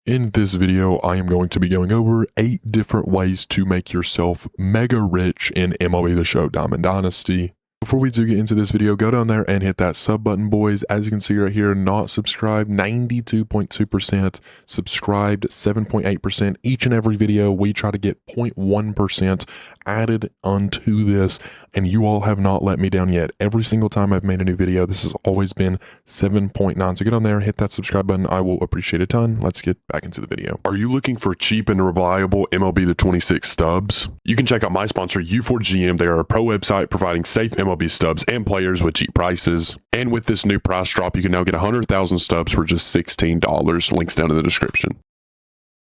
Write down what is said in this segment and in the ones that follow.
In this video, I am going to be going over 8 different ways to make yourself mega rich in MLB The Show Diamond Dynasty. Before we do get into this video, go down there and hit that sub button, boys. As you can see right here, not subscribed, 92.2%, subscribed, 7.8%. Each and every video, we try to get 0.1% added onto this, and you all have not let me down yet. Every single time I've made a new video, this has always been 7.9. So get on there, hit that subscribe button. I will appreciate a ton. Let's get back into the video. Are you looking for cheap and reliable MLB The 26 stubs? You can check out my sponsor, U4GM. They are a pro website providing safe MLB stubs and players with cheap prices. And with this new price drop, you can now get 100,000 stubs for just $16. Links down in the description.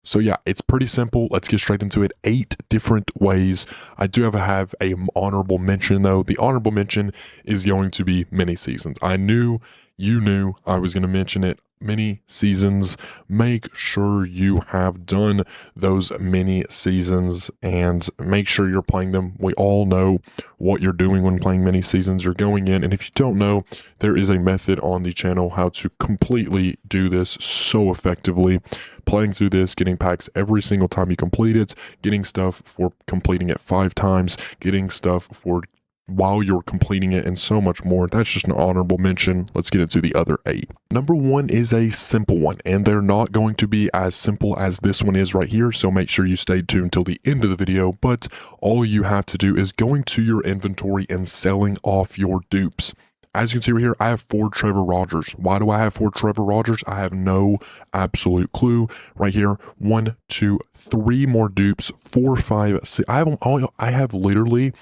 So yeah, it's pretty simple. Let's get straight into it. 8 different ways. I do have a honorable mention though. The honorable mention is going to be mini seasons. I knew you knew I was going to mention it. Mini seasons. Make sure you have done those mini seasons and make sure you're playing them. We all know what you're doing when playing mini seasons. You're going in, and if you don't know, there is a method on the channel how to completely do this so effectively. Playing through this, getting packs every single time you complete it, getting stuff for completing it 5 times, getting stuff for while you're completing it, and so much more. That's just an honorable mention. Let's get into the other 8. Number 1 is a simple one, and they're not going to be as simple as this one is right here, so make sure you stay tuned until the end of the video. But all you have to do is going to your inventory and selling off your dupes. As you can see right here, I have 4 Trevor Rogers. Why do I have 4 Trevor Rogers? I have no absolute clue. Right here, 1, 2, 3 more dupes, 4, 5, 6. I have literally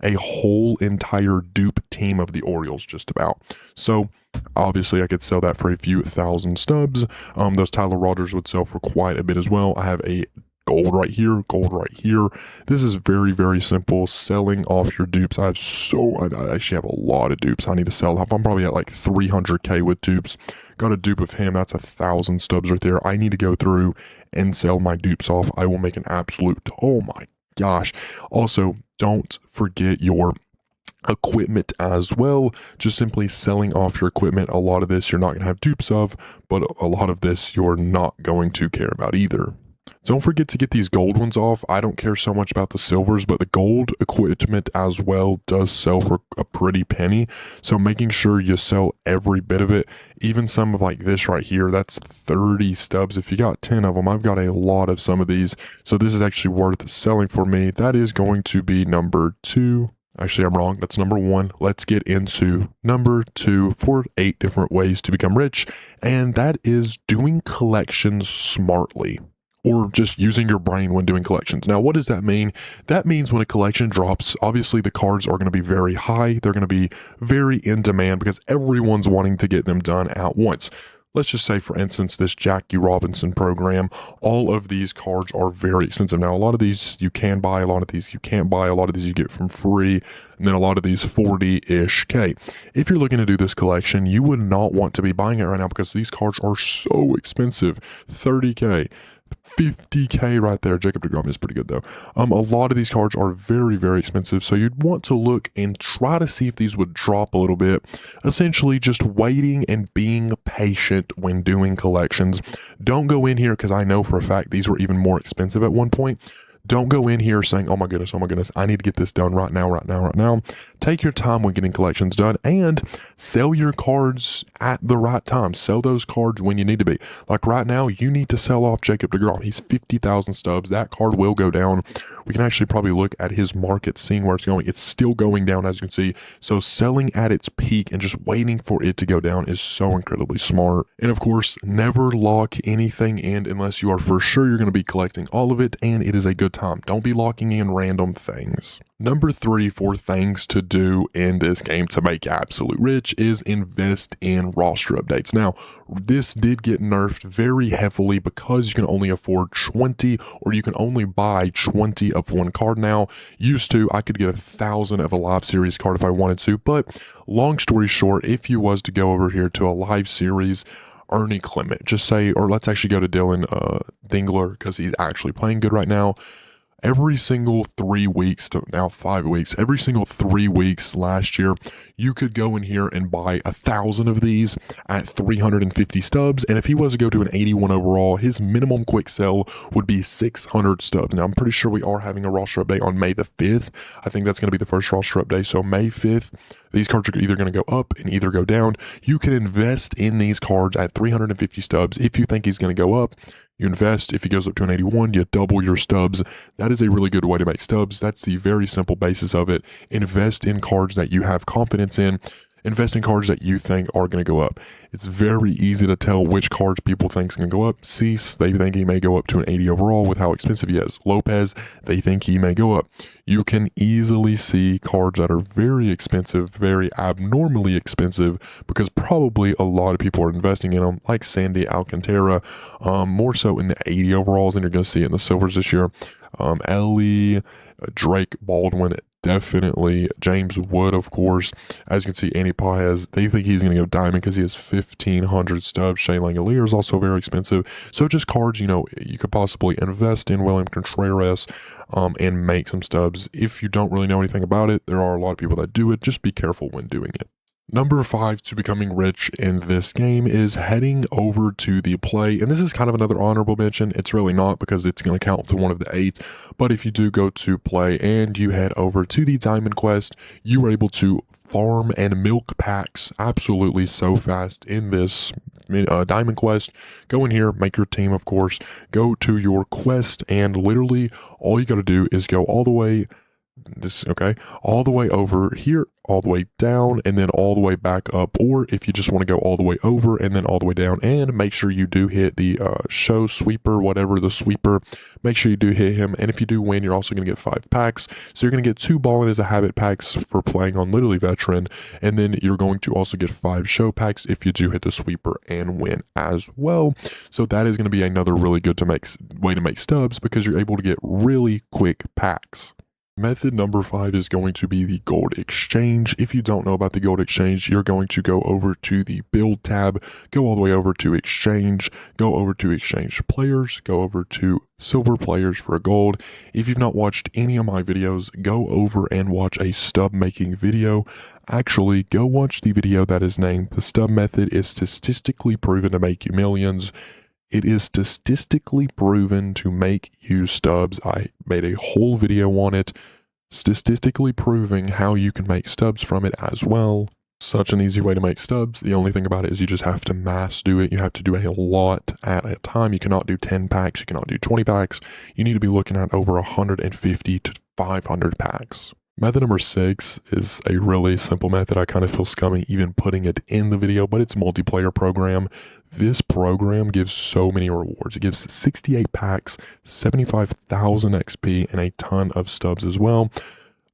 a whole entire dupe team of the Orioles, just about. So obviously I could sell that for a few thousand stubs. Those Tyler Rogers would sell for quite a bit as well. I have a gold right here, gold right here. This is very, very simple. Selling off your dupes. I actually have a lot of dupes I need to sell. I'm probably at like 300k with dupes. Got a dupe of him. That's 1,000 stubs right there. I need to go through and sell my dupes off. I will make an absolute, oh my gosh. Also, don't forget your equipment as well. Just simply selling off your equipment. A lot of this you're not going to have dupes of, but a lot of this you're not going to care about either. Don't forget to get these gold ones off. I don't care so much about the silvers, but the gold equipment as well does sell for a pretty penny. So making sure you sell every bit of it, even some of like this right here, that's 30 stubs. If you got 10 of them, I've got a lot of some of these. So this is actually worth selling for me. That is going to be number 2. Actually, I'm wrong. That's number 1. Let's get into number 2 for 8 different ways to become rich. And that is doing collections smartly, or just using your brain when doing collections. Now, what does that mean? That means when a collection drops, obviously the cards are going to be very high. They're going to be very in demand because everyone's wanting to get them done at once. Let's just say, for instance, this Jackie Robinson program, all of these cards are very expensive. Now, a lot of these you can buy, a lot of these you can't buy, a lot of these you get from free, and then a lot of these 40-ish K. If you're looking to do this collection, you would not want to be buying it right now because these cards are so expensive. 30K. 50K right there. Jacob deGrom is pretty good though. A lot of these cards are very, very expensive, so you'd want to look and try to see if these would drop a little bit. Essentially just waiting and being patient when doing collections. Don't go in here, because I know for a fact these were even more expensive at one point. Don't go in here saying, oh my goodness, I need to get this done right now. Take your time when getting collections done and sell your cards at the right time. Sell those cards when you need to be. Like right now, you need to sell off Jacob deGrom. He's 50,000 stubs. That card will go down. We can actually probably look at his market, seeing where it's going. It's still going down, as you can see. So selling at its peak and just waiting for it to go down is so incredibly smart. And of course, never lock anything in unless you are for sure you're going to be collecting all of it and it is a good time. Don't be locking in random things. Number 3 for things to do in this game to make you absolute rich is invest in roster updates. Now, this did get nerfed very heavily because you can only afford 20, or you can only buy 20 of one card now. Used to, I could get 1,000 of a live series card if I wanted to, but long story short, if you was to go over here to a live series, Ernie Clement, just say, or let's actually go to Dylan Dingler because he's actually playing good right now. every single 3 weeks to now 5 weeks, every single 3 weeks last year, you could go in here and buy 1,000 of these at 350 stubs. And if he was to go to an 81 overall, his minimum quick sell would be 600 stubs. Now, I'm pretty sure we are having a roster update on May the 5th. I think that's going to be the first roster update. So May 5th, these cards are either going to go up and either go down. You can invest in these cards at 350 stubs. If you think he's going to go up, you invest. If he goes up to an 81, you double your stubs. That is a really good way to make stubs. That's the very simple basis of it. Invest in cards that you have confidence in. Invest in cards that you think are going to go up. It's very easy to tell which cards people think is going to go up. Cease, they think he may go up to an 80 overall with how expensive he is. Lopez, they think he may go up. You can easily see cards that are very expensive, very abnormally expensive, because probably a lot of people are investing in them, like Sandy Alcantara, more so in the 80 overalls, and you're going to see it in the silvers this year. Ellie, Drake Baldwin, definitely. James Wood, of course. As you can see, Andy Paez, they think he's going to go diamond because he has 1,500 stubs. Shane Langolier is also very expensive. So just cards, you know, you could possibly invest in. William Contreras, and make some stubs. If you don't really know anything about it, there are a lot of people that do it. Just be careful when doing it. Number 5 to becoming rich in this game is heading over to the play. And this is kind of another honorable mention. It's really not, because it's going to count to one of the 8. But if you do go to play and you head over to the Diamond Quest, you are able to farm and milk packs absolutely so fast in this Diamond Quest. Go in here, make your team, of course, go to your quest, and literally all you got to do is go all the way all the way over here, all the way down, and then all the way back up. Or if you just want to go all the way over and then all the way down, and make sure you do hit the show sweeper, whatever the sweeper, make sure you do hit him. And if you do win, you're also going to get 5 packs. So you're going to get 2 ballin' as a habit packs for playing on literally veteran, and then you're going to also get 5 show packs if you do hit the sweeper and win as well. So that is going to be another really good way to make stubs, because you're able to get really quick packs. Method number 5 is going to be the gold exchange. If you don't know about the gold exchange, you're going to go over to the build tab, go all the way over to exchange, go over to exchange players, go over to silver players for a gold. If you've not watched any of my videos, go over and watch a stub making video. Actually, go watch the video that is named "The Stub Method is Statistically Proven to Make You Millions." It is statistically proven to make you stubs. I made a whole video on it, statistically proving how you can make stubs from it as well. Such an easy way to make stubs. The only thing about it is you just have to mass do it. You have to do a lot at a time. You cannot do 10 packs. You cannot do 20 packs. You need to be looking at over 150 to 500 packs. Method number 6 is a really simple method. I kind of feel scummy even putting it in the video, but it's a multiplayer program. This program gives so many rewards. It gives 68 packs, 75,000 XP, and a ton of stubs as well.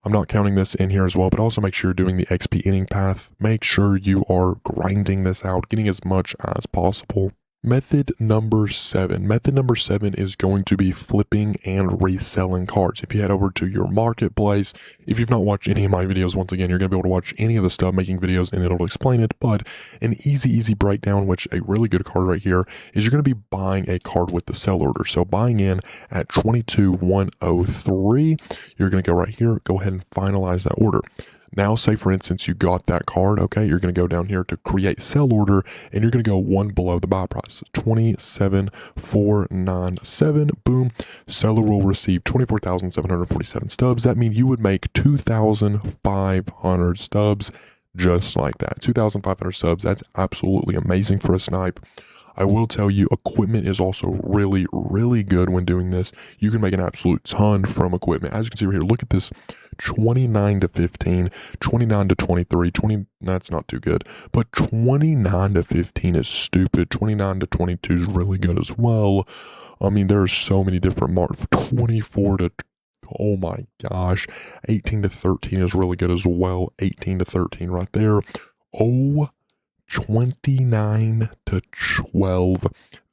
I'm not counting this in here as well, but also make sure you're doing the XP inning path. Make sure you are grinding this out, getting as much as possible. Method number 7. Method number 7 is going to be flipping and reselling cards. If you head over to your marketplace, if you've not watched any of my videos, once again, you're going to be able to watch any of the stub making videos and it'll explain it. But an easy breakdown, which a really good card right here, is you're going to be buying a card with the sell order. So buying in at 22,103, you're going to go right here, go ahead and finalize that order. Now, say for instance, you got that card, okay, you're going to go down here to create sell order, and you're going to go one below the buy price, 27,497, boom, seller will receive 24,747 stubs. That means you would make 2,500 stubs just like that, 2,500 subs. That's absolutely amazing for a snipe. I will tell you, equipment is also really good when doing this. You can make an absolute ton from equipment. As you can see right here, look at this, 29 to 15, 29 to 23, that's not too good, but 29 to 15 is stupid. 29 to 22 is really good as well. I mean, there are so many different marks. 24 to, oh my gosh, 18 to 13 is really good as well. 18 to 13 right there. Oh, 29 to 12.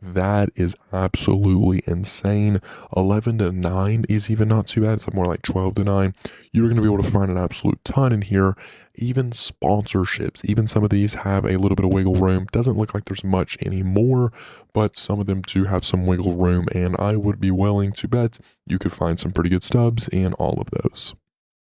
That is absolutely insane. 11 to 9 is even not too bad. It's more like 12 to 9. You're going to be able to find an absolute ton in here. Even sponsorships, even some of these have a little bit of wiggle room. Doesn't look like there's much anymore, but some of them do have some wiggle room, and I would be willing to bet you could find some pretty good stubs in all of those.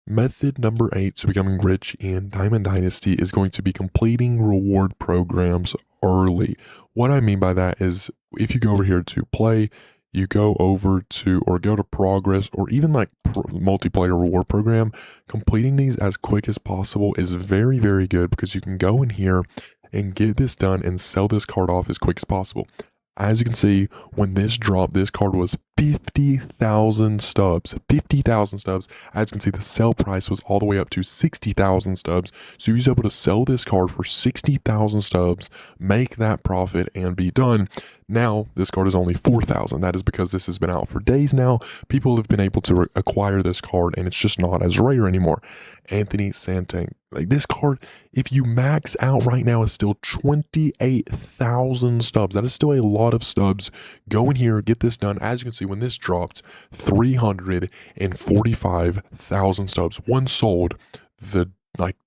Method number 8 to becoming rich in Diamond Dynasty is going to be completing reward programs early. What I mean by that is if you go over here to play, you go over to or go to progress or even like multiplayer reward program, completing these as quick as possible is very, very good because you can go in here and get this done and sell this card off as quick as possible. As you can see, when this dropped, this card was 50,000 stubs. 50,000 stubs. As you can see, the sell price was all the way up to 60,000 stubs. So you was able to sell this card for 60,000 stubs, make that profit, and be done. Now, this card is only 4,000. That is because this has been out for days now. People have been able to acquire this card, and it's just not as rare anymore. Anthony Santank. Like this card, if you max out right now, is still 28,000 stubs. That is still a lot of stubs. Go in here, get this done. As you can see, when this dropped, 345,000 stubs. One sold the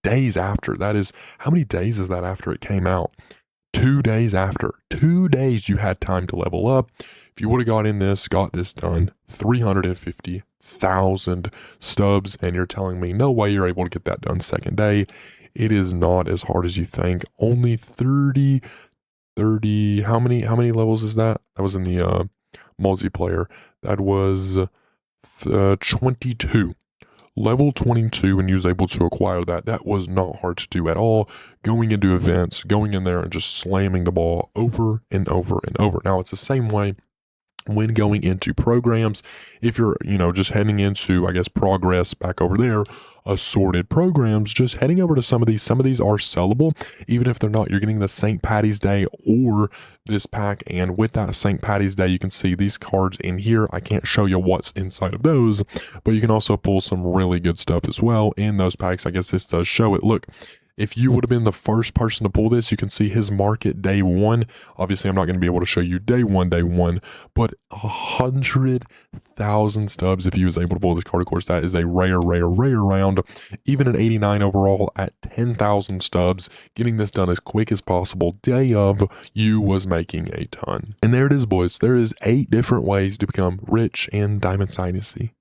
days after. That is, how many days is that after it came out? 2 days after. 2 days you had time to level up. If you would have got this done, 350,000 stubs, and you're telling me no way you're able to get that done second day. It is not as hard as you think. Only 30, how many levels is that? That was in the multiplayer. That was 22. Level 22, and you was able to acquire that. That was not hard to do at all. Going into events, going in there and just slamming the ball over and over and over. Now, it's the same way when going into programs. If you're, just heading into, I guess, progress back over there, assorted programs, just heading over to some of these are sellable. Even if they're not, you're getting the St. Patty's Day or this pack. And with that St. Patty's Day, you can see these cards in here. I can't show you what's inside of those, but you can also pull some really good stuff as well in those packs. I guess this does show it. Look, if you would have been the first person to pull this, you can see his market day one. Obviously, I'm not going to be able to show you day one, but 100,000 stubs if he was able to pull this card. Of course, that is a rare round. Even at 89 overall at 10,000 stubs, getting this done as quick as possible, day of, you was making a ton. And there it is, boys. There is 8 different ways to become rich in Diamond Dynasty.